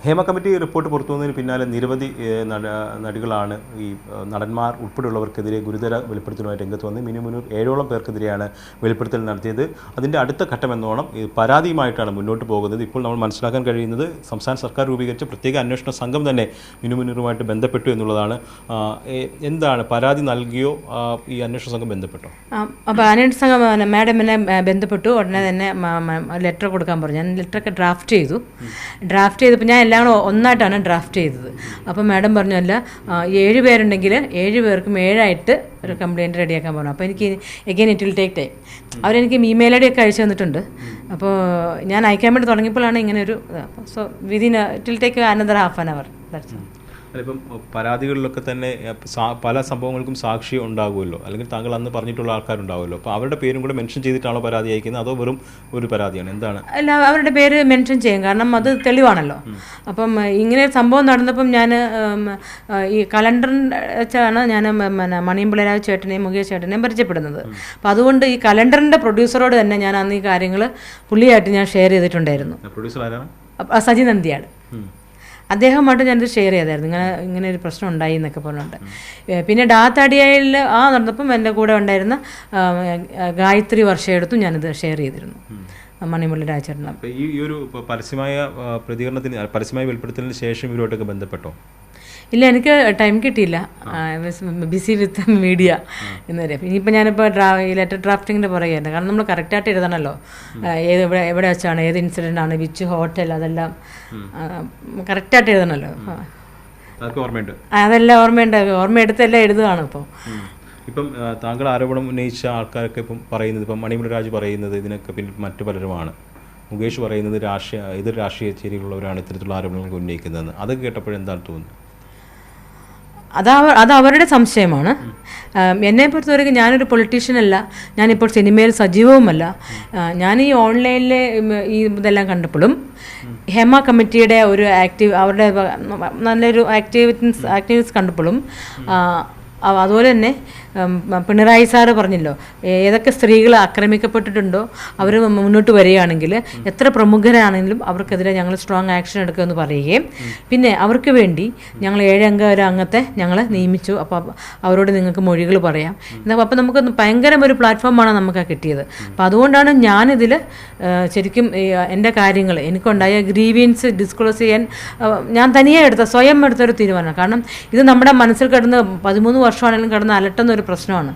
Hema committee report പുറത്തു വന്നതിന് പിന്നാലെ നിരവധി നടികളാണ് ഈ നടന്മാർ ഉൾപ്പെടെയുള്ളവർക്കെതിരെ ഗുരുതര വെളിപ്പെടുത്തലുമായി രംഗത്ത് വന്ന് മിനി മുനൂർ 7ഓളം പേർക്കെതിരെയാണ് വെളിപ്പെടുത്തൽ നടത്തിയത്. അതിൻ്റെ അടുത്ത ഘട്ടമെന്നോണം പരാതിയുമായിട്ടാണ് മുന്നോട്ട് പോകുന്നത്. ഇപ്പോൾ നമ്മൾ മനസ്സിലാക്കാൻ കഴിയുന്നത് സംസ്ഥാന സർക്കാർ രൂപീകരിച്ച പ്രത്യേക അന്വേഷണ സംഘം തന്നെ മിനി മുനൂറുമായിട്ട് ബന്ധപ്പെട്ടു എന്നുള്ളതാണ്. എന്താണ് പരാതി നൽകിയോ ഈ അന്വേഷണ സംഘം ബന്ധപ്പെട്ടോ? അപ്പോൾ അന്വേഷണ സംഘം മാഡം എന്നെ ബന്ധപ്പെട്ടു. ഉടനെ തന്നെ ലെറ്റർ കൊടുക്കാൻ പറഞ്ഞു. ഞാൻ ലെറ്ററൊക്കെ ഡ്രാഫ്റ്റ് ചെയ്തപ്പോൾ ഞാൻ എല്ലാം കൂടെ ഒന്നായിട്ടാണ് ഡ്രാഫ്റ്റ് ചെയ്തത്. അപ്പോൾ മാഡം പറഞ്ഞല്ല 7 പേരുണ്ടെങ്കിൽ 7 പേർക്കും 7ആയിട്ട് ഒരു കംപ്ലയിൻറ്റ് റെഡിയാക്കാൻ പറഞ്ഞു. അപ്പോൾ എനിക്ക് again it will take time. അവരെനിക്ക് ഇമെയിൽ ഐ ഡി ഒക്കെ അയച്ചു തന്നിട്ടുണ്ട്. അപ്പോൾ ഞാൻ അയക്കാൻ വേണ്ടി തുടങ്ങിയപ്പോഴാണ് ഇങ്ങനെ ഒരു so within it will take another half an hour. അതിപ്പം പരാതികളിലൊക്കെ തന്നെ പല സംഭവങ്ങൾക്കും സാക്ഷി ഉണ്ടാകുമല്ലോ, അല്ലെങ്കിൽ താങ്കൾ അന്ന് പറഞ്ഞിട്ടുള്ള ആൾക്കാരുണ്ടാവുമല്ലോ. അപ്പോൾ അവരുടെ പേരും കൂടെ മെൻഷൻ ചെയ്തിട്ടാണോ പരാതി അയക്കുന്നത്, അതോ വെറും ഒരു പരാതിയാണ്? എന്താണ്? അല്ല, അവരുടെ പേര് മെൻഷൻ ചെയ്യും, കാരണം അത് തെളിവാണല്ലോ. അപ്പം ഇങ്ങനെ സംഭവം നടന്നപ്പം ഞാൻ ഈ കലണ്ടറിൻ്റെ വെച്ചാണ് ഞാൻ മണിയമ്പിളരാജ് ചേട്ടനെയും മുകേഷ് ചേട്ടനെയും പരിചയപ്പെടുന്നത്. അപ്പോൾ അതുകൊണ്ട് ഈ കലണ്ടറിൻ്റെ പ്രൊഡ്യൂസറോട് തന്നെ ഞാൻ അന്ന് ഈ കാര്യങ്ങൾ പുള്ളിയായിട്ട് ഞാൻ ഷെയർ ചെയ്തിട്ടുണ്ടായിരുന്നു. പ്രൊഡ്യൂസർ ആരാണ്? സജി നന്ദിയാണ്. അദ്ദേഹമായിട്ട് ഞാനിത് ഷെയർ ചെയ്തായിരുന്നു, ഇങ്ങനെ ഒരു പ്രശ്നം ഉണ്ടായി എന്നൊക്കെ പറഞ്ഞിട്ടുണ്ട്. പിന്നെ ഡാത്താടിയയിൽ നടന്നപ്പം എൻ്റെ കൂടെ ഉണ്ടായിരുന്ന ഗായത്രി വർഷയെടുത്തും ഞാനിത് ഷെയർ ചെയ്തിരുന്നു, മണിമുരളി രാജേട്ടൻ. ഈ ഒരു പരസ്യമായ വെളിപ്പെടുത്തലിന് ശേഷം ഇവരോട്ടൊക്കെ ബന്ധപ്പെട്ടോ? ഇല്ല, എനിക്ക് ടൈം കിട്ടിയില്ല. ബിസി വിത്ത് മീഡിയ എന്നുവരെ. ഇനിയിപ്പോൾ ഞാനിപ്പോൾ ഈ ലെറ്റർ ഡ്രാഫ്റ്റിങ്ങിൻ്റെ പുറകെയായിരുന്നു, കാരണം നമ്മൾ കറക്റ്റായിട്ട് എഴുതണമല്ലോ. എവിടെ വെച്ചാണ്, ഏത് ഇൻസിഡൻ്റ് ആണ്, വിച്ച് ഹോട്ടൽ, അതെല്ലാം കറക്റ്റായിട്ട് എഴുതണമല്ലോ. അതെല്ലാം ഓർമ്മയെടുത്തെല്ലാം എഴുതുകയാണ് ഇപ്പോൾ. ഇപ്പം താങ്കൾ ആരോപണം ഉന്നയിച്ച ആൾക്കാരൊക്കെ ഇപ്പം പറയുന്നത്, ഇപ്പം മണിമുരളി രാജ് പറയുന്നത് ഇതിനൊക്കെ പിന്നിൽ മറ്റു പലരുമാണ്. മുകേഷ് പറയുന്നത് എതിർ രാഷ്ട്രീയ ചേരിയിലുള്ളവരാണ് ഇത്തരത്തിലുള്ള ആരോപണങ്ങൾ ഉന്നയിക്കുന്നതെന്ന്. അതൊക്കെ കേട്ടപ്പോഴെന്താണ് തോന്നുന്നത്? അത് അവരുടെ സംശയമാണ്. എന്നെ പൊறுത്തവരെയും ഞാനൊരു പൊളിറ്റീഷ്യനല്ല, ഞാനിപ്പോൾ സിനിമയിൽ സജീവവുമല്ല. ഞാൻ ഈ ഓൺലൈനിൽ ഈ ഇതെല്ലാം കണ്ടപ്പോഴും ഹേമ കമ്മിറ്റിയുടെ ഒരു അവരുടെ നല്ലൊരു ആക്ടിവിറ്റീസ് കണ്ടപ്പോഴും അതുപോലെ തന്നെ പിണറായി സാറ് പറഞ്ഞല്ലോ, ഏതൊക്കെ സ്ത്രീകൾ ആക്രമിക്കപ്പെട്ടിട്ടുണ്ടോ അവർ മുന്നോട്ട് വരികയാണെങ്കിൽ എത്ര പ്രമുഖരാണെങ്കിലും അവർക്കെതിരെ ഞങ്ങൾ സ്ട്രോങ് ആക്ഷൻ എടുക്കുമെന്ന് പറയുകയും പിന്നെ അവർക്ക് വേണ്ടി ഞങ്ങൾ 7 അംഗ ഒരു അംഗത്തെ ഞങ്ങൾ നിയമിച്ചു. അപ്പോൾ അവരോട് നിങ്ങൾക്ക് മൊഴികൾ പറയാം. അപ്പോൾ നമുക്ക് ഭയങ്കര ഒരു പ്ലാറ്റ്ഫോമാണ് നമുക്ക് കിട്ടിയത്. അപ്പോൾ അതുകൊണ്ടാണ് ഞാനിതിൽ ശരിക്കും എൻ്റെ കാര്യങ്ങൾ എനിക്കുണ്ടായ ഗ്രീവിയൻസ് ഡിസ്ക്ലോസ് ചെയ്യാൻ ഞാൻ തനിയെ സ്വയം എടുത്തൊരു തീരുമാനമാണ്. കാരണം ഇത് നമ്മുടെ മനസ്സിൽ കിടന്ന് 13 വർഷമാണെങ്കിലും കിടന്ന് അലട്ടുന്ന ഒരു പ്രശ്നമാണ്.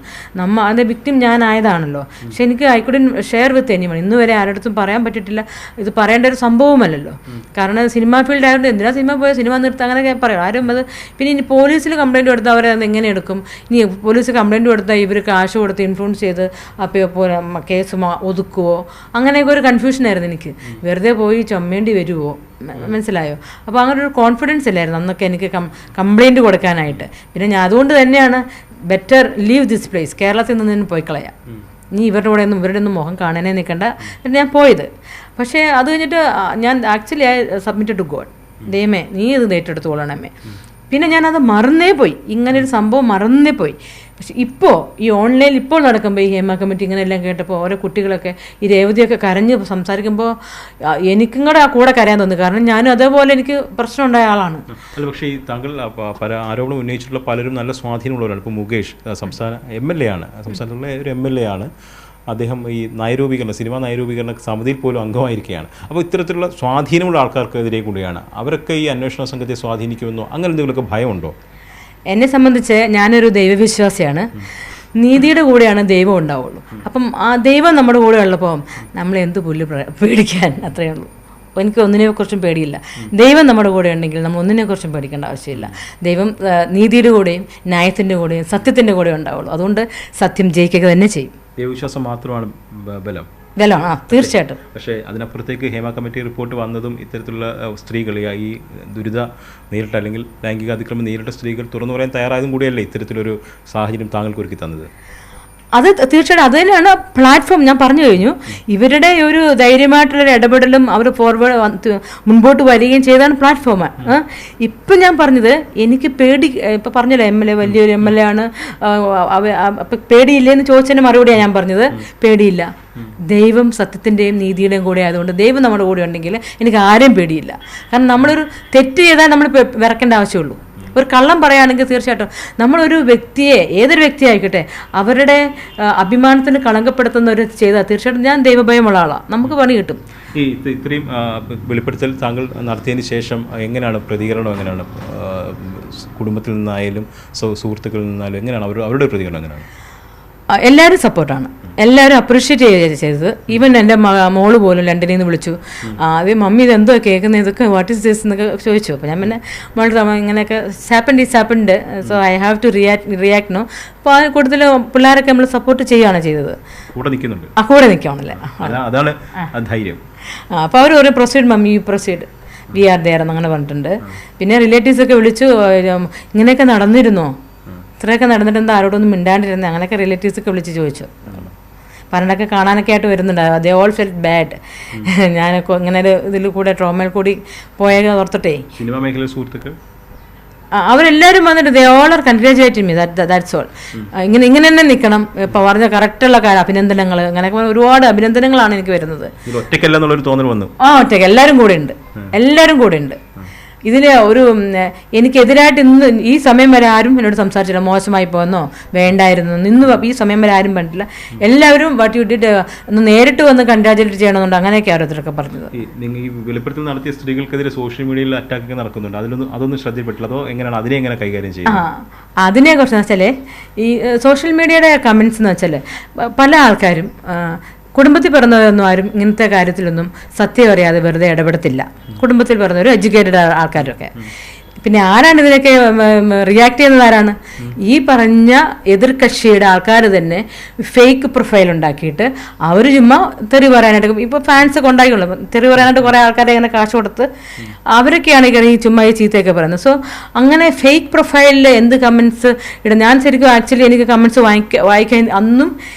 അതിൻ്റെ വിക്ടിം ഞാനായതാണല്ലോ. പക്ഷെ എനിക്ക് I couldn't share with anyone. ഇന്ന് വരെ ആരുടെടുത്തും പറയാൻ പറ്റിയിട്ടില്ല. ഇത് പറയേണ്ട ഒരു സംഭവമല്ലല്ലോ. കാരണം സിനിമ ഫീൽഡ് ആയതുകൊണ്ട് എന്തിനാ സിനിമ പോയ സിനിമ നിർത്താൻ അങ്ങനെയൊക്കെ പറയും ആരും. അത് പിന്നെ ഇനി പോലീസിൽ കംപ്ലയിൻറ്റ് കൊടുത്താൽ അവരെ അത് എങ്ങനെ എടുക്കും? ഇനി പോലീസ് കംപ്ലയിൻറ്റ് കൊടുത്താൽ ഇവർ കാശ് കൊടുത്ത് ഇൻഫ്ലുവൻസ് ചെയ്ത് അപ്പോൾ കേസ് ഒതുക്കുവോ? അങ്ങനെയൊക്കെ ഒരു കൺഫ്യൂഷനായിരുന്നു എനിക്ക്. വെറുതെ പോയി ചുമേണ്ടി വരുമോ? മനസ്സിലായോ? അപ്പോൾ അങ്ങനെ ഒരു കോൺഫിഡൻസ് ഇല്ലായിരുന്നു അന്നൊക്കെ എനിക്ക് കംപ്ലയിൻറ്റ് കൊടുക്കാനായിട്ട്. പിന്നെ ഞാൻ അതുകൊണ്ട് തന്നെയാണ് ബെറ്റർ ലീവ് ദിസ് പ്ലേസ്, കേരളത്തിൽ നിന്ന് പോയി കളയാം, നീ ഇവരുടെ ഒന്നും മുഖം കാണാനേ നിൽക്കണ്ട എന്നിട്ട് ഞാൻ പോയത്. പക്ഷേ അത് കഴിഞ്ഞിട്ട് ഞാൻ ആക്ച്വലി സബ്മിറ്റഡ് ടു ഗോഡ്. ദൈവമേ നീ ഇത് ഏറ്റെടുത്തോളണമേ. പിന്നെ ഞാനത് മറന്നേ പോയി, ഇങ്ങനൊരു സംഭവം മറന്നേ പോയി. പക്ഷെ ഇപ്പോൾ ഈ ഓൺലൈനിൽ ഇപ്പോൾ നടക്കുമ്പോൾ ഈ ഹേമ കമ്മിറ്റി ഇങ്ങനെയെല്ലാം കേട്ടപ്പോൾ ഓരോ കുട്ടികളൊക്കെ ഈ രേവതിയൊക്കെ കരഞ്ഞ് സംസാരിക്കുമ്പോൾ എനിക്കും കൂടെ കരയാൻ തോന്നുന്നു. കാരണം ഞാനും അതേപോലെ എനിക്ക് പ്രശ്നം ഉണ്ടായ ആളാണ്. അല്ല, പക്ഷേ ഈ താങ്കൾ ആരോപണം ഉന്നയിച്ചിട്ടുള്ള പലരും നല്ല സ്വാധീനമുള്ളവരാണ്. ഇപ്പോൾ മുകേഷ് സംസ്ഥാന MLA ആണ്, സംസ്ഥാനത്തുള്ള ഒരു MLA ആണ്. അദ്ദേഹം ഈ സിനിമാ നയരൂപീകരണ സമിതിയിൽ പോലും അംഗമായിരിക്കുകയാണ്. അപ്പോൾ ഇത്തരത്തിലുള്ള സ്വാധീനമുള്ള ആൾക്കാർക്കെതിരെ കൂടിയാണ്. അവരൊക്കെ ഈ അന്വേഷണ സംഘത്തെ സ്വാധീനിക്കുമെന്നോ അങ്ങനെ എന്തെങ്കിലുമൊക്കെ ഭയമുണ്ടോ? എന്നെ സംബന്ധിച്ച് ഞാനൊരു ദൈവവിശ്വാസിയാണ്. നീതിയുടെ കൂടെയാണ് ദൈവം ഉണ്ടാവുള്ളൂ. അപ്പം ആ ദൈവം നമ്മുടെ കൂടെ ഉള്ളപ്പോൾ നമ്മൾ എന്ത് പുല്ല് പേടിക്കാൻ, അത്രയേ ഉള്ളൂ. എനിക്ക് ഒന്നിനെക്കുറിച്ചും പേടിയില്ല. ദൈവം നമ്മുടെ കൂടെ ഉണ്ടെങ്കിൽ നമ്മൾ ഒന്നിനെക്കുറിച്ചും പേടിക്കേണ്ട ആവശ്യമില്ല. ദൈവം നീതിയുടെ കൂടെയും ന്യായത്തിൻ്റെ കൂടെയും സത്യത്തിൻ്റെ കൂടെയും ഉണ്ടാവുള്ളൂ. അതുകൊണ്ട് സത്യം ജയിക്കുക തന്നെ ചെയ്യും. ദൈവവിശ്വാസം മാത്രമാണ് ബലമാണ്, തീർച്ചയായിട്ടും. പക്ഷേ അതിനപ്പുറത്തേക്ക് ഹേമ കമ്മിറ്റി റിപ്പോർട്ട് വന്നതും ഇത്തരത്തിലുള്ള സ്ത്രീകൾ ഈ ദുരിത നേരിട്ട അല്ലെങ്കിൽ ലൈംഗിക അതിക്രമം നേരിട്ട സ്ത്രീകൾ തുറന്നു പറയാൻ തയ്യാറായതും കൂടിയല്ലേ ഇത്തരത്തിലൊരു സാഹചര്യം താങ്കൾക്ക് ഒരുക്കി തന്നത്? അത് തീർച്ചയായിട്ടും അത് തന്നെയാണ് പ്ലാറ്റ്ഫോം. ഞാൻ പറഞ്ഞു കഴിഞ്ഞു, ഇവരുടെ ഒരു ധൈര്യമായിട്ടുള്ളൊരു ഇടപെടലും അവർ ഫോർവേഡ് മുൻപോട്ട് വരികയും ചെയ്താണ് പ്ലാറ്റ്ഫോമാണ്. ഇപ്പം ഞാൻ പറഞ്ഞത് എനിക്ക് പേടി, ഇപ്പം പറഞ്ഞല്ലോ MLA വലിയൊരു MLA ആണ്, പേടിയില്ലേന്ന് ചോദിച്ചതിൻ്റെ മറുപടിയാണ് ഞാൻ പറഞ്ഞത്. പേടിയില്ല, ദൈവം സത്യത്തിൻ്റെയും നീതിയുടെയും കൂടെ ആയതുകൊണ്ട് ദൈവം നമ്മുടെ കൂടെ ഉണ്ടെങ്കിൽ എനിക്ക് ആരെയും പേടിയില്ല. കാരണം നമ്മളൊരു തെറ്റ് ചെയ്താൽ നമ്മൾ വിറക്കേണ്ട ആവശ്യമുള്ളൂ. ഒരു കള്ളം പറയുകയാണെങ്കിൽ തീർച്ചയായിട്ടും നമ്മളൊരു വ്യക്തിയെ, ഏതൊരു വ്യക്തി ആയിക്കോട്ടെ, അവരുടെ അഭിമാനത്തിന് കളങ്കപ്പെടുത്തുന്ന ഒരു ചെയ്താൽ തീർച്ചയായിട്ടും ഞാൻ ദൈവഭയമുള്ള ആളാണ്, നമുക്ക് പണി കിട്ടും. ഈ ഇത്രയും വെളിപ്പെടുത്തൽ താങ്കൾ നടത്തിയതിന് ശേഷം എങ്ങനെയാണ് പ്രതികരണം? എങ്ങനെയാണ് കുടുംബത്തിൽ നിന്നായാലും സുഹൃത്തുക്കളിൽ നിന്നായാലും എങ്ങനെയാണ് അവരുടെ പ്രതികരണം എങ്ങനെയാണ്? എല്ലാവരും സപ്പോർട്ടാണ്, എല്ലാവരും അപ്രീഷിയേറ്റ് ചെയ്യുക ചെയ്തത്. ഈവൻ എൻ്റെ മോള് പോലും ലണ്ടനിൽ നിന്ന് വിളിച്ചു, ആദ്യം മമ്മി ഇതെന്തോ കേൾക്കുന്നത്, ഇതൊക്കെ വാട്ട് ഈസ് ദിസ് എന്നൊക്കെ ചോദിച്ചു. അപ്പോൾ ഞാൻ പിന്നെ മോളെ ഇങ്ങനെയൊക്കെ സാപ്പൻഡ് so I have to react no. അപ്പോൾ അതിന് കൂടുതൽ പിള്ളേരൊക്കെ നമ്മൾ സപ്പോർട്ട് ചെയ്യുകയാണ് ചെയ്തത്. കൂടെ നിൽക്കുന്നുണ്ട്, കൂടെ നിൽക്കുകയാണല്ലേ, അതാണ് ധൈര്യം. അപ്പോൾ അവർ ഒരു proceed mummy, you proceed, we are there എന്നങ്ങനെ പറഞ്ഞിട്ടുണ്ട്. പിന്നെ റിലേറ്റീവ്സൊക്കെ വിളിച്ചു, ഇങ്ങനെയൊക്കെ നടന്നിരുന്നോ, ഇത്രയൊക്കെ നടന്നിട്ട് എന്താ ആരോടൊന്നും മിണ്ടാണ്ടിരുന്നത്, അങ്ങനെയൊക്കെ റിലേറ്റീവ്സൊക്കെ വിളിച്ച് ചോദിച്ചു. പണ്ടൊക്കെ കാണാനൊക്കെ ആയിട്ട് വരുന്നുണ്ട്. They all felt bad. ഞാനൊക്കെ ഇങ്ങനെ ഒരു ഇതിൽ കൂടെ ട്രോമയിൽ കൂടി പോയത് ഓർത്തിട്ടേ സിനിമാ മേഖല സുഹൃത്തുക്കൾ അവരെല്ലാവരും വന്നിട്ട് they all are കൺഗ്രാജുലേറ്റിംഗ് me, that's all. ഇങ്ങനെ തന്നെ നിൽക്കണം, ഇപ്പോൾ പറഞ്ഞ കറക്റ്റുള്ള അഭിനന്ദനങ്ങൾ, അങ്ങനെയൊക്കെ ഒരുപാട് അഭിനന്ദനങ്ങളാണ് എനിക്ക് വരുന്നത്. ഒറ്റയ്ക്കല്ലെന്നുള്ളൊരു തോന്നൽ വന്നു. ഒറ്റയ്ക്ക് എല്ലാവരും കൂടെ ഉണ്ട്. ഇതിൽ ഒരു എനിക്കെതിരായിട്ട് ഇന്ന് ഈ സമയം വരെ ആരും എന്നോട് സംസാരിച്ചില്ല, മോശമായി പോയെന്നോ വേണ്ടായിരുന്നു നിന്ന് ഈ സമയം വരെ ആരും പറഞ്ഞിട്ടില്ല. എല്ലാവരും വാട്ട് യു ഡിഡ് ഒന്ന് നേരിട്ട് വന്ന് കൺഗ്രാജുലേറ്റ് ചെയ്യണമെന്നുണ്ട്, അങ്ങനെയൊക്കെ ഓരോരുത്തരൊക്കെ പറഞ്ഞത്. ഈ വെളിപ്പെടുത്തൽ നടത്തിയ സ്ത്രീകൾക്കെതിരെ സോഷ്യൽ മീഡിയയിൽ അറ്റാക്ക് നടക്കുന്നുണ്ട്, അതൊന്നും ശ്രദ്ധയിൽപ്പെട്ടില്ല, അതോ എങ്ങനെയാണ് അതിനെ എങ്ങനെ കൈകാര്യം ചെയ്യുന്നത്? അതിനെ കുറിച്ച് വെച്ചാൽ ഈ സോഷ്യൽ മീഡിയയുടെ കമൻസ് എന്ന് വെച്ചാൽ പല ആൾക്കാരും കുടുംബത്തിൽ പിറന്നവരൊന്നും ആരും ഇങ്ങനത്തെ കാര്യത്തിലൊന്നും സത്യം അറിയാതെ വെറുതെ ഇടപെടത്തില്ല. കുടുംബത്തിൽ പിറന്നവർ എഡ്യൂക്കേറ്റഡ് ആൾക്കാരൊക്കെ. പിന്നെ ആരാണ് ഇതിനൊക്കെ റിയാക്ട് ചെയ്യുന്നത്? ആരാണ്? ഈ പറഞ്ഞ എതിർകക്ഷിയുടെ ആൾക്കാർ തന്നെ ഫേക്ക് പ്രൊഫൈൽ ഉണ്ടാക്കിയിട്ട് അവർ ചുമ്മാ തെറി പറയാനായിട്ട്, ഇപ്പോൾ ഫാൻസ് ഒക്കെ ഉണ്ടാക്കിയുള്ളൂ, തെറി പറയാനായിട്ട് കുറേ ആൾക്കാരെ ഇങ്ങനെ കാശ് കൊടുത്ത് അവരൊക്കെയാണ് ഈ ചുമ്മാ ഈ ചീത്തയൊക്കെ പറയുന്നത്. സോ അങ്ങനെ ഫേക്ക് പ്രൊഫൈലിൽ എന്ത് കമൻസ് ഇടും? ഞാൻ ശരിക്കും ആക്ച്വലി എനിക്ക് കമൻസ് വായിക്കാൻ അന്നും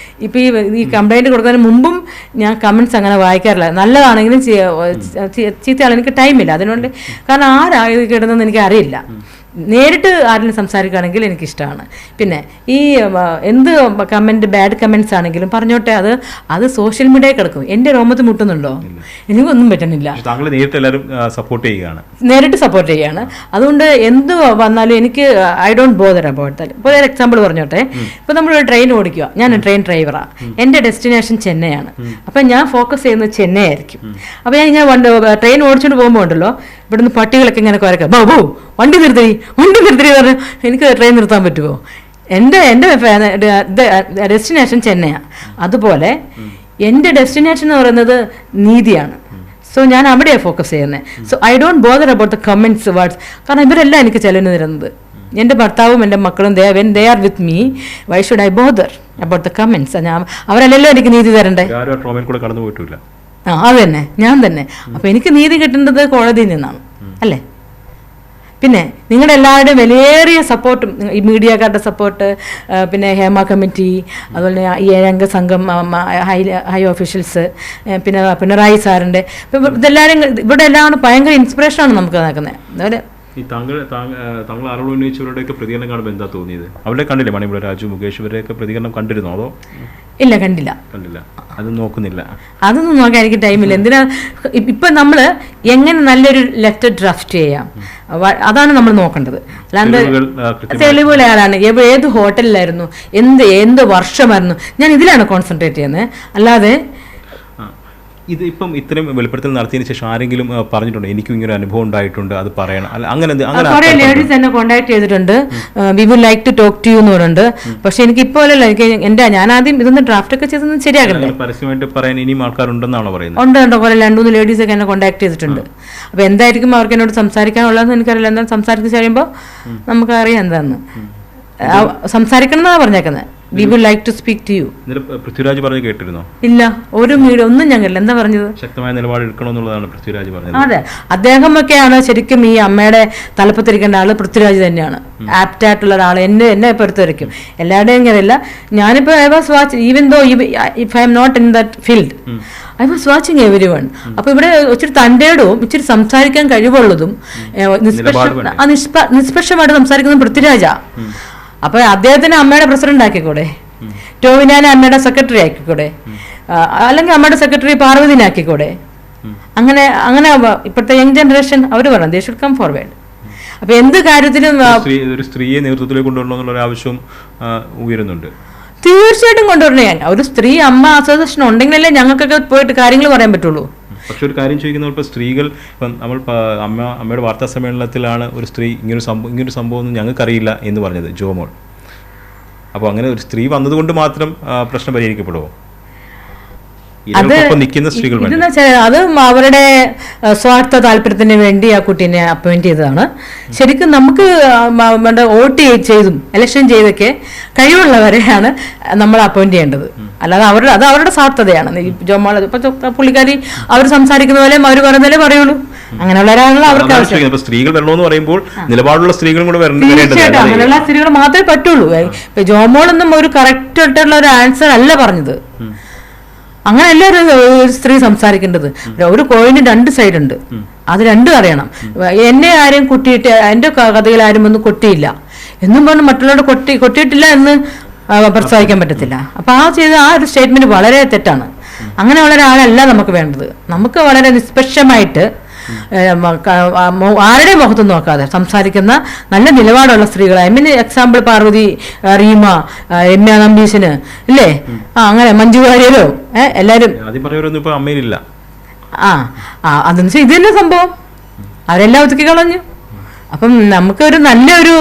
ഇപ്പോൾ ഈ കംപ്ലൈൻറ്റ് കൊടുക്കുന്നതിന് മുമ്പും ഞാൻ കമൻസ് അങ്ങനെ വായിക്കാറില്ല. നല്ലതാണെങ്കിലും ചീത്തയാണെങ്കിലും എനിക്ക് ടൈമില്ല അതിനുവേണ്ടി. കാരണം ആരായത് കിടന്നെന്ന് എനിക്ക് അറിയില്ല. നേരിട്ട് ആരെങ്കിലും സംസാരിക്കുകയാണെങ്കിൽ എനിക്കിഷ്ടമാണ്. പിന്നെ ഈ എന്ത് കമൻറ്റ്, ബാഡ് കമൻറ്റ്സ് ആണെങ്കിലും പറഞ്ഞോട്ടെ, അത് സോഷ്യൽ മീഡിയയിൽ കിടക്കും. എൻ്റെ രോമത്ത് മുട്ടുന്നുണ്ടോ? എനിക്കൊന്നും പറ്റുന്നില്ല. നേരിട്ട് സപ്പോർട്ട് ചെയ്യാണ്. അതുകൊണ്ട് എന്ത് വന്നാലും എനിക്ക് I don't bother about that. ഇപ്പോൾ ഒരു എക്സാമ്പിൾ പറഞ്ഞോട്ടെ, ഇപ്പോൾ നമ്മളൊരു ട്രെയിൻ ഓടിക്കുക, ഞാൻ ട്രെയിൻ ഡ്രൈവറാണ്, എൻ്റെ ഡെസ്റ്റിനേഷൻ ചെന്നൈയാണ്. അപ്പം ഞാൻ ഫോക്കസ് ചെയ്യുന്നത് ചെന്നൈ ആയിരിക്കും. അപ്പോൾ ഞാൻ ട്രെയിൻ ഓടിച്ചുകൊണ്ട് പോകുമ്പോൾ ഉണ്ടല്ലോ, ഇവിടുന്ന് പട്ടികളൊക്കെ ഇങ്ങനെ കുരക്കാം, ബാബു വണ്ടി നിർത്തി പറഞ്ഞ് എനിക്ക് ട്രെയിൻ നിർത്താൻ പറ്റുമോ? എൻ്റെ ഡെസ്റ്റിനേഷൻ ചെന്നൈയാണ്. അതുപോലെ എൻ്റെ ഡെസ്റ്റിനേഷൻ എന്ന് പറയുന്നത് നീതിയാണ്. സോ ഞാൻ അവിടെയാണ് ഫോക്കസ് ചെയ്യുന്നത്. So I don't bother about the comments words. കാരണം ഇവരെല്ലാം എനിക്ക് ചെലവിന് തരുന്നത്. എൻ്റെ ഭർത്താവും എൻ്റെ മക്കളും when they are with me, why should I bother about the comments? അവരെല്ലാം എനിക്ക് നീതി തരണ്ടേ? അത് തന്നെ, ഞാൻ തന്നെ. അപ്പോൾ എനിക്ക് നീതി കിട്ടേണ്ടത് കോടതിയിൽ നിന്നാണ്, അല്ലേ? പിന്നെ നിങ്ങളുടെ എല്ലാവരുടെയും വിലയേറിയ സപ്പോർട്ടും, ഈ മീഡിയക്കാരുടെ സപ്പോർട്ട്, പിന്നെ ഹേമ കമ്മിറ്റി, അതുപോലെ ഈ ഏഴംഗ സംഘം, ഹൈ ഓഫീഷ്യൽസ്, പിന്നെ പിണറായി സാറിൻ്റെ, ഇതെല്ലാവരും ഇവിടെ എല്ലാവരും ഭയങ്കര ഇൻസ്പിറേഷനാണ് നമുക്ക് നടക്കുന്നത്. അതുപോലെ ഈ താങ്കൾ ആരോട് ഉന്നയിച്ചവരുടെയൊക്കെ പ്രതികരണം കാണുമ്പോൾ എന്താ തോന്നിയത്? അവരുടെ കണ്ടില്ലേ? മണിപ്പൂർ രാജു, മുകേഷ്, ഇവരെയൊക്കെ പ്രതികരണം കണ്ടിരുന്നോ? അതോ ഇല്ല, കണ്ടില്ല. അത് നോക്കുന്നില്ല, അതൊന്നും നോക്കാൻ എനിക്ക് ടൈമില്ല. എന്തിനാ ഇപ്പം നമ്മൾ എങ്ങനെ നല്ലൊരു ലെറ്റർ ഡ്രാഫ്റ്റ് ചെയ്യാം, അതാണ് നമ്മൾ നോക്കേണ്ടത്. അല്ലാണ്ട് തെളിവുകൾ ആരാണ്, ഏത് ഹോട്ടലിലായിരുന്നു, എന്ത് വർഷമായിരുന്നു, ഞാൻ ഇതിലാണ് കോൺസെൻട്രേറ്റ് ചെയ്യുന്നത്. അല്ലാതെ ഇത് ഇപ്പം ഇത്രയും വെളിപ്പെടുത്തൽ നടത്തിയതിന് ശേഷം ആരെങ്കിലും പറഞ്ഞിട്ടുണ്ടോ എനിക്കും ഇങ്ങനെ അനുഭവം ഉണ്ടായിട്ടുണ്ട്, അത് പറയണം, അല്ല അങ്ങനെ കുറേ ലേഡീസ് എന്നെ കോൺടാക്ട് ചെയ്തിട്ടുണ്ട്, we would like to talk to you എന്ന് പറയുന്നുണ്ട്. പക്ഷെ എനിക്ക് ഇപ്പോൾ അല്ലല്ലോ, ഞാൻ ആദ്യം ഇതൊന്ന് ഡ്രാഫ്റ്റ് ഒക്കെ ചെയ്തൊന്നും ശരിയാകണ്ടേ? പരസ്യമായിട്ട് പറയാൻ ഇനിയും ആൾക്കാരുണ്ടെന്നാണോ പറയുന്നത്? ഉണ്ട്, കുറേ 2-3 ലേഡീസ് ഒക്കെ എന്നെ കോൺടാക്ട് ചെയ്തിട്ടുണ്ട്. അപ്പോൾ എന്തായിരിക്കും അവർക്ക് എന്നോട് സംസാരിക്കാനുള്ളതെന്ന് എനിക്കറിയില്ല. എന്തായാലും സംസാരിച്ച് കഴിയുമ്പോൾ നമുക്കറിയാം എന്താണെന്ന്. സംസാരിക്കണം എന്നാണ് പറഞ്ഞേക്കുന്നത്. We would like to speak to you. Prithviraj പറഞ്ഞു കേട്ടിരുന്നോ? ഇല്ല, ഒരു മീഡിയ ഒന്നും ഞങ്ങളില്ല. എന്താ പറഞ്ഞത്? ശക്തമായ നിലപാട് എടുക്കണമെന്നുള്ളതാണ് പൃഥ്വിരാജ് പറഞ്ഞത്. അതെ, അദ്ദേഹമൊക്കെയാണ് ശരിക്കും ഈ അമ്മയുടെ തലപ്പത്തിരിക്കേണ്ട ആള്. പൃഥ്വിരാജ് തന്നെയാണ് ആപ്റ്റായിട്ടുള്ള ഒരാൾ. എന്നെ പൊറുത്തിരിക്കും. എല്ലാവരുടെയും ഇങ്ങനെയല്ല. ഞാനിപ്പോൾ I was watch even though if I am not in that field I was watching everyone. അപ്പൊ ഇവിടെ ഇച്ചിരി തൻ്റെടവും ഇച്ചിരി സംസാരിക്കാൻ കഴിവുള്ളതും നിഷ്പക്ഷമായിട്ട് സംസാരിക്കുന്നതും പൃഥ്വിരാജാ. അപ്പൊ അദ്ദേഹത്തിന് അമ്മയുടെ പ്രസിഡന്റ് ആക്കിക്കൂടെ? ടോവിനാനെ അമ്മയുടെ സെക്രട്ടറി ആക്കിക്കൂടെ? അല്ലെങ്കിൽ അമ്മയുടെ സെക്രട്ടറി പാർവതിനെ ആക്കിക്കൂടെ? അങ്ങനെ ഇപ്പോഴത്തെ യങ് ജനറേഷൻ അവർ പറഞ്ഞു ദേ ഷുഡ് കം ഫോർവേഡ്. അപ്പൊ എന്ത് കാര്യത്തിനും ഒരു സ്ത്രീയെ നേതൃത്വത്തിലേക്ക് കൊണ്ടുവരണമെന്നുള്ള ആവശ്യം ഉയരുന്നുണ്ട്. തീർച്ചയായിട്ടും കൊണ്ടുവരണേ. ഒരു സ്ത്രീ അമ്മ അസോസിയേഷൻ ഉണ്ടെങ്കിലല്ലേ ഞങ്ങൾക്കൊക്കെ പോയിട്ട് കാര്യങ്ങൾ പറയാൻ പറ്റുള്ളൂ. പക്ഷെ ഒരു കാര്യം ചോദിക്കുന്നത്, ഇപ്പോൾ സ്ത്രീകൾ ഇപ്പം നമ്മൾ അമ്മയുടെ വാർത്താ സമ്മേളനത്തിലാണ് ഒരു സ്ത്രീ ഇങ്ങനൊരു സംഭവം ഒന്നും ഞങ്ങൾക്കറിയില്ല എന്ന് പറഞ്ഞത്, ജോമോൾ. അപ്പോൾ അങ്ങനെ ഒരു സ്ത്രീ വന്നതുകൊണ്ട് മാത്രം പ്രശ്നം പരിഹരിക്കപ്പെടുമോ? ഇതെന്ന് വെച്ചാൽ അത് അവരുടെ സ്വാർത്ഥ താല്പര്യത്തിന് വേണ്ടി ആ കുട്ടീനെ അപ്പോയിന്റ് ചെയ്തതാണ്. ശരിക്കും നമുക്ക് വോട്ട് ചെയ്തും ഇലക്ഷൻ ചെയ്തൊക്കെ കഴിവുള്ളവരെയാണ് നമ്മൾ അപ്പോയിന്റ് ചെയ്യേണ്ടത്. അല്ലാതെ അത് അവരുടെ സ്വാർത്ഥതയാണ്. ജോമോൾ ഇപ്പൊ പുള്ളിക്കാരി അവർ സംസാരിക്കുന്ന പോലെ അവർ പറയുന്നതല്ലേ പറയുള്ളൂ. അങ്ങനെയുള്ള ഒരാളാണ് അവർക്ക് ആവശ്യം. സ്ത്രീകൾ വരണമെന്ന് പറയുമ്പോൾ നിലപാടുള്ള സ്ത്രീകളും കൂടെ തീർച്ചയായിട്ടും അങ്ങനെയുള്ള സ്ത്രീകൾ മാത്രമേ പറ്റുള്ളൂ. ഇപ്പൊ ജോമോളൊന്നും ഒരു കറക്റ്റ് ആയിട്ടുള്ള ഒരു ആൻസർ അല്ല പറഞ്ഞത്. അങ്ങനെയല്ല ഒരു സ്ത്രീ സംസാരിക്കേണ്ടത്. ഒരു കോയിന് രണ്ട് സൈഡ് ഉണ്ട്, അത് രണ്ടും അറിയണം. എന്നെ ആരും കൊട്ടിയിട്ട് എൻ്റെ കഥയിൽ ആരും ഒന്നും കൊട്ടിയില്ല എന്നും പറഞ്ഞ് മറ്റുള്ളവരുടെ കൊട്ടിയിട്ടില്ല എന്ന് പ്രസ്താവിക്കാൻ പറ്റത്തില്ല. അപ്പൊ ആ ഒരു സ്റ്റേറ്റ്മെന്റ് വളരെ തെറ്റാണ്. അങ്ങനെയുള്ള ഒരാളല്ല നമുക്ക് വേണ്ടത്. നമുക്ക് വളരെ നിഷ്പക്ഷമായിട്ട് ആരുടെ മുഖത്തും നോക്കാതെ സംസാരിക്കുന്ന നല്ല നിലപാടുള്ള സ്ത്രീകൾ. I mean example Parvathy, Rima, Ramya Nambeesan ഇല്ലേ, അങ്ങനെ മഞ്ജു വാര്യരോ എല്ലാരും അതെന്ന് വെച്ചാൽ ഇത് തന്നെ സംഭവം. അവരെല്ലാം ഒതുക്കി കളഞ്ഞു. അപ്പം നമുക്കൊരു നല്ലൊരു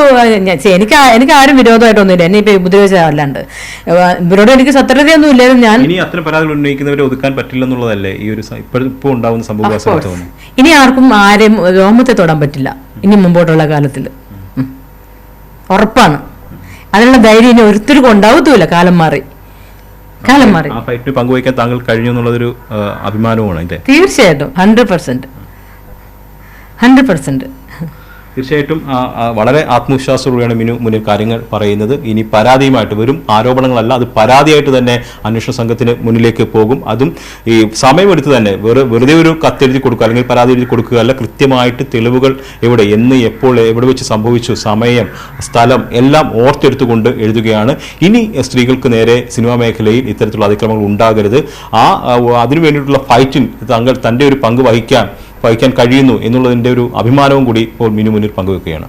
എനിക്ക് ആരും വിരോധമായിട്ടൊന്നുമില്ല. എന്നെ ഇപ്പൊ ഉപദ്രവിച്ച അല്ലാണ്ട് ഇവരോട് എനിക്ക് സത്യതയൊന്നും ഇല്ലായിരുന്നു. ഞാൻ ഇനി അത്തരം പരാതികൾ ഉന്നയിക്കുന്നവരെ ഒതുക്കാൻ പറ്റില്ലെന്നുള്ളതല്ലേ ഈ ഒരു ഇപ്പോൾ ഉണ്ടാവുന്ന സംഭവം. ഇനി ആർക്കും ആരെയും രോമത്തെ തൊടാൻ പറ്റില്ല ഇനി മുമ്പോട്ടുള്ള കാലത്തിൽ. ഉറപ്പാണ്. അതിനുള്ള ധൈര്യം ഇനി ഒരുത്തർക്കും ഉണ്ടാവത്തുമില്ല. കാലം മാറി. ആ ഫൈറ്റിന് പങ്കുവയ്ക്കാൻ താങ്കൾ കഴിഞ്ഞു എന്നുള്ളതൊരു അഭിമാനമാണ്. തീർച്ചയായിട്ടും 100%. തീർച്ചയായിട്ടും വളരെ ആത്മവിശ്വാസത്തോടെയാണ് മിനു മുന്നിൽ കാര്യങ്ങൾ പറയുന്നത്. ഇനി പരാതിയുമായിട്ട് വരും ആരോപണങ്ങളല്ല, അത് പരാതിയായിട്ട് തന്നെ അന്വേഷണ സംഘത്തിന് മുന്നിലേക്ക് പോകും. അതും ഈ സമയമെടുത്ത് തന്നെ വെറുതെ ഒരു കത്തെഴുതി കൊടുക്കുക അല്ലെങ്കിൽ പരാതി എഴുതി കൊടുക്കുക അല്ല, കൃത്യമായിട്ട് തെളിവുകൾ എവിടെ, എന്ന്, എപ്പോൾ, എവിടെ വെച്ച് സംഭവിച്ചു, സമയം, സ്ഥലം എല്ലാം ഓർത്തെടുത്തുകൊണ്ട് എഴുതുകയാണ്. ഇനി സ്ത്രീകൾക്ക് നേരെ സിനിമാ മേഖലയിൽ ഇത്തരത്തിലുള്ള അതിക്രമങ്ങൾ ഉണ്ടാകരുത്. അതിനു വേണ്ടിയിട്ടുള്ള ഫൈറ്റിൽ തൻ്റെ ഒരു പങ്ക് വഹിക്കാൻ കഴിയുന്നു എന്നുള്ളതിൻ്റെ ഒരു അഭിമാനവും കൂടി ഇപ്പോൾ മിനു മുന്നിൽ പങ്കുവെക്കുകയാണ്.